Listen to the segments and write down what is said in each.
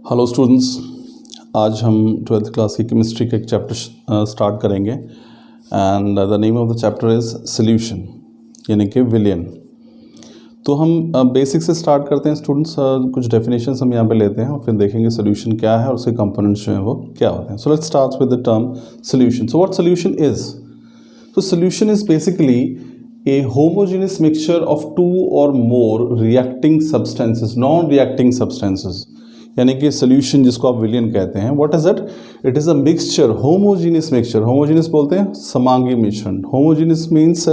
Hello students, आज हम 12th class की केमिस्ट्री का एक चैप्टर स्टार्ट करेंगे and the name of the chapter is solution यानी कि विलयन। तो हम बेसिक से स्टार्ट करते हैं स्टूडेंट्स। कुछ डेफिनेशंस हम यहाँ पे लेते हैं और फिर देखेंगे सॉल्यूशन क्या है और उसके कंपोनेंट्स जो हैं वो क्या होते हैं। So let's start with the term solution. So what solution is? So solution is basically a homogeneous mixture of two or more reacting substances, non-reacting substances. यानी कि solution जिसको आप विलयन कहते हैं, what is it? It is a mixture, homogeneous mixture. Homogeneous बोलते हैं समांगी मिश्रण। Homogeneous means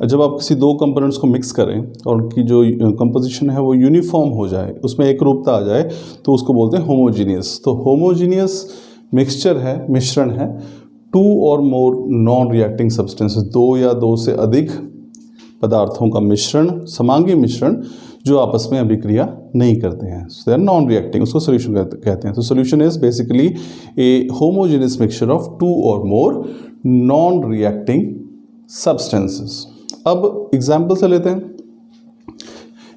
जब आप किसी दो कंपोनेंट्स को मिक्स करें और उनकी जो कंपोजिशन है वो यूनिफॉर्म हो जाए, उसमें एक रूपता आ जाए, तो उसको बोलते हैं होमोजीनियस। तो होमोजीनियस मिक्सचर है, मिश्रण है टू और मोर नॉन रिएक्टिंग सब्सटेंसेस, दो या दो से अधिक पदार्थों का मिश्रण, समांगी मिश्रण जो आपस में अभिक्रिया नहीं करते हैं, दे आर नॉन रिएक्टिंग, उसको सोल्यूशन कहते हैं। तो solution is basically a homogeneous mixture of two और मोर नॉन रिएक्टिंग सब्सटेंसेस। अब एग्जाम्पल से लेते हैं।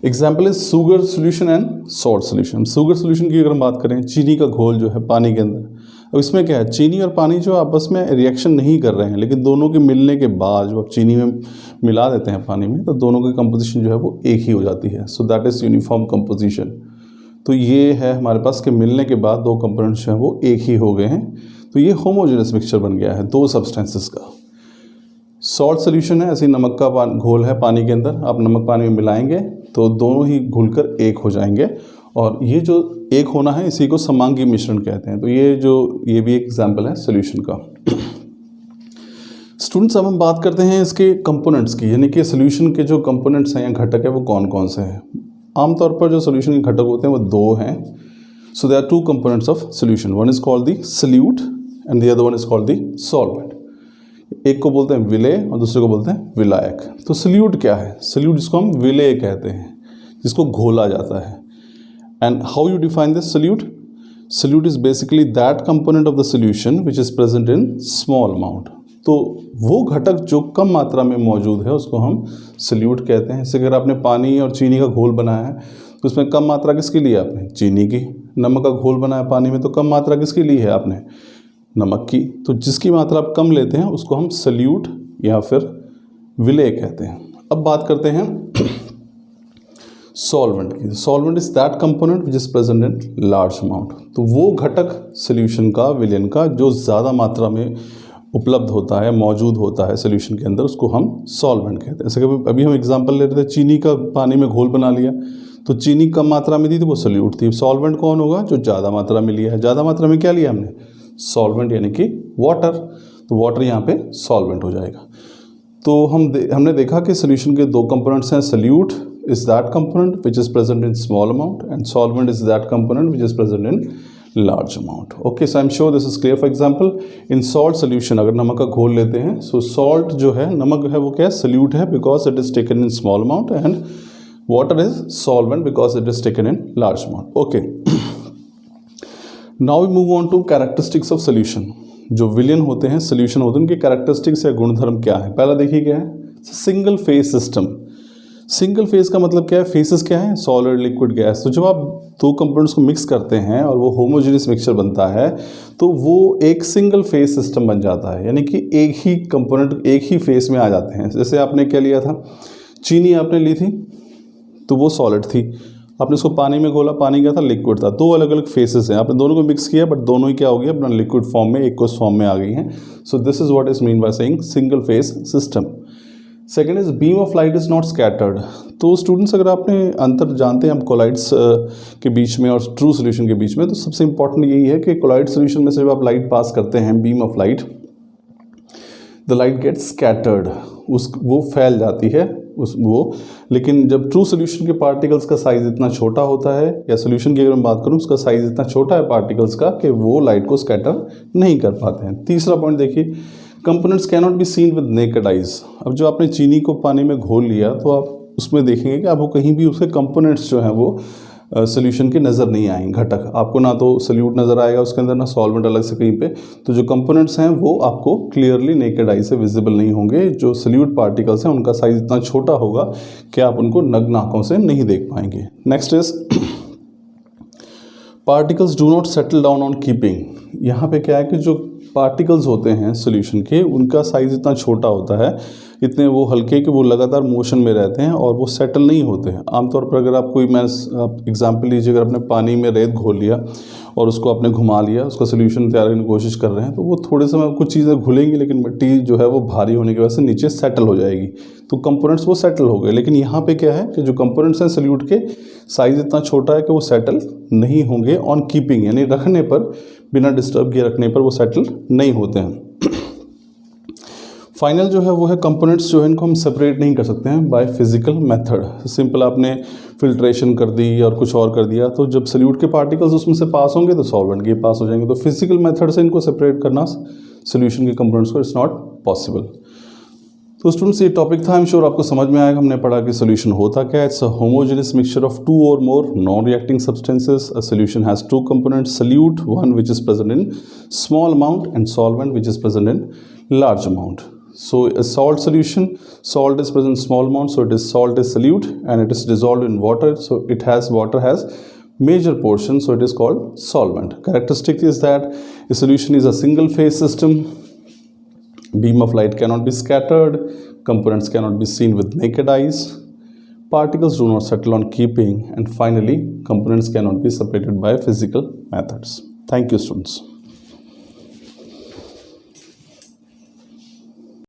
Example is sugar solution and salt solution. Sugar solution की अगर हम बात करें, चीनी का घोल जो है पानी के अंदर, अब इसमें क्या है, चीनी और पानी जो आपस में रिएक्शन नहीं कर रहे हैं, लेकिन दोनों के मिलने के बाद जब आप चीनी में मिला देते हैं पानी में, तो दोनों की कंपोजिशन जो है वो एक ही हो जाती है। So that is uniform composition. तो ये है हमारे पास के मिलने के बाद दो कंपोनेंट्स जो हैं वो एक ही हो गए हैं, तो ये होमोजेनस मिक्सचर बन गया है दो सब्सटेंसेस का। सॉल्ट सोल्यूशन है, ऐसे नमक का घोल है पानी के अंदर, आप नमक पानी में मिलाएंगे तो दोनों ही घुलकर एक हो जाएंगे, और ये जो एक होना है इसी को समांगी मिश्रण कहते हैं। तो ये भी एक एग्जाम्पल है सोल्यूशन का। स्टूडेंट्स, अब हम बात करते हैं इसके कंपोनेंट्स की, यानी कि सोल्यूशन के जो कंपोनेंट्स हैं या घटक है वो कौन कौन से हैं। आमतौर पर जो सोल्यूशन के घटक होते हैं वो दो हैं। So there are two components of solution, one is called the solute and the other one is called the solvent. एक को बोलते हैं विलेय और दूसरे को बोलते हैं विलायक। तो सॉल्यूट क्या है? सॉल्यूट जिसको हम विलेय कहते हैं, जिसको घोला जाता है। And how you define this solute? Solute is basically that component of the solution which is present in small amount. तो वो घटक जो कम मात्रा में मौजूद है उसको हम सल्यूट कहते हैं। जैसे अगर आपने पानी और चीनी का घोल बनाया है तो उसमें कम मात्रा किसकी ली है आपने? चीनी की। नमक का घोल बनाया पानी में तो कम मात्रा किसकी ली है आपने? नमक की। तो जिसकी मात्रा आप कम लेते हैं उसको हम सल्यूट या फिर विलेय कहते हैं। अब बात करते हैं सॉल्वेंट की। Solvent is that component which is present in large amount. तो वो घटक सोल्यूशन का, विलयन का, जो ज़्यादा मात्रा में उपलब्ध होता है, मौजूद होता है सोल्यूशन के अंदर, उसको हम सॉल्वेंट कहते हैं। जैसे कि अभी हम एग्जांपल ले रहे थे, चीनी का पानी में घोल बना लिया तो चीनी कम मात्रा में थी तो वो सॉल्यूट थी। सॉल्वेंट कौन होगा? जो ज़्यादा मात्रा में लिया है। ज़्यादा मात्रा में क्या लिया हमने? सॉल्वेंट, यानी कि वाटर। तो वाटर यहाँ पे सॉल्वेंट हो जाएगा। तो हमने देखा कि सोल्यूशन के दो कंपोनेंट्स हैं। Solute is that component which is present in small amount and solvent is that component which is present in large amount. Okay, so I'm sure this is clear. For example, in salt solution अगर नमक का घोल लेते हैं, so salt जो है, नमक है, वो क्या है? Solute है because it is taken in small amount and water is solvent because it is taken in large amount. Okay. Now we move on to characteristics of solution. जो विलयन होते हैं, सोल्यूशन होते हैं, उनके कैरेक्टरिस्टिक्स या गुणधर्म क्या है? पहला देखिए क्या है, single phase system. Single phase का मतलब क्या है? फेसेस क्या है? Solid, liquid, gas. तो जब आप दो कंपोनेंट्स को मिक्स करते हैं और वो होमोजेनियस मिक्सचर बनता है तो वो एक सिंगल फेज सिस्टम बन जाता है, यानी कि एक ही कंपोनेंट एक ही फेज में आ जाते हैं। जैसे आपने क्या लिया था, चीनी आपने ली थी तो वो सॉलिड थी, आपने उसको पानी में घोला, पानी क्या था? लिक्विड था। दो अलग अलग फेसेस हैं, आपने दोनों को मिक्स किया बट दोनों ही क्या हो गया? अपना लिक्विड फॉर्म में, एक्वस फॉर्म में आ गई हैं। So this is what is mean by saying single phase system. Second is beam of light is not scattered. तो स्टूडेंट्स, अगर आपने अंतर जानते हैं हम कोलाइड्स के बीच में और ट्रू सोल्यूशन के बीच में, तो सबसे इंपॉर्टेंट यही है कि कोलाइड सोल्यूशन में से जब आप लाइट पास करते हैं, beam of light, the light gets scattered, वो फैल जाती है लेकिन जब ट्रू सोल्यूशन के पार्टिकल्स का साइज इतना छोटा होता है, या सोल्यूशन की अगर मैं बात करूँ उसका साइज इतना छोटा है पार्टिकल्स का, कि वो लाइट को स्कैटर नहीं कर पाते हैं। तीसरा पॉइंट देखिए, components can not be seen with naked eyes. अब जो आपने चीनी को पानी में घोल लिया तो आप उसमें देखेंगे कि आपको कहीं भी उसके कंपोनेंट्स जो हैं वो सोल्यूशन के नज़र नहीं आएंगे। घटक आपको ना तो सल्यूट नज़र आएगा उसके अंदर, ना सॉल्वेंट अलग से कहीं पे। तो जो कंपोनेंट्स हैं वो आपको क्लियरली नेकेड आई से विजिबल नहीं होंगे। जो सल्यूट पार्टिकल्स हैं उनका साइज इतना छोटा होगा कि आप उनको नग्न आंखों से नहीं देख पाएंगे। Next is particles do not settle down on keeping. यहाँ पे क्या है कि जो पार्टिकल्स होते हैं सोल्यूशन के, उनका साइज़ इतना छोटा होता है, इतने वो हल्के कि वो लगातार मोशन में रहते हैं और वो सेटल नहीं होते हैं। आमतौर पर अगर आप कोई आप एग्जांपल लीजिए, अगर आपने पानी में रेत घोल लिया और उसको आपने घुमा लिया, उसका सोल्यूशन तैयार करने की कोशिश कर रहे हैं, तो वो थोड़े समय में कुछ चीज़ें घुलेंगी, लेकिन मिट्टी जो है वो भारी होने की वजह से नीचे सेटल हो जाएगी, तो कंपोनेंट्स वो सेटल हो गए। लेकिन यहाँ पे क्या है कि जो कंपोनेंट्स हैं सोल्यूट के, साइज़ इतना छोटा है कि वो सेटल नहीं होंगे ऑन कीपिंग, यानी रखने पर, बिना डिस्टर्ब किए रखने पर वो सेटल नहीं होते हैं। फाइनल जो है वो है कंपोनेंट्स जो है इनको हम सेपरेट नहीं कर सकते हैं बाय फिजिकल मेथड। सिंपल आपने फिल्ट्रेशन कर दी और कुछ और कर दिया, तो जब सोल्यूट के पार्टिकल्स उसमें से पास होंगे तो सॉल्वेंट के पास हो जाएंगे। तो फिजिकल मेथड से इनको सेपरेट करना सोल्यूशन के कंपोनेंट्स को इट्स नॉट पॉसिबल। तो स्टूडेंट्स ये टॉपिक था, आई एम श्योर आपको समझ में आएगा। हमने पढ़ा कि सोल्यूशन होता क्या है। It's a homogeneous mixture of two और more non reacting substances. A solution has two components, solute one which is present in small amount and solvent which is present in large amount. So a salt solution, salt is present in small amount, so it is salt is solute, and it is dissolved in water, so it has water has major portion, so it is called solvent. Characteristic is that a solution is a single phase system, beam of light cannot be scattered, components cannot be seen with naked eyes, particles do not settle on keeping, and finally components cannot be separated by physical methods. Thank you, students.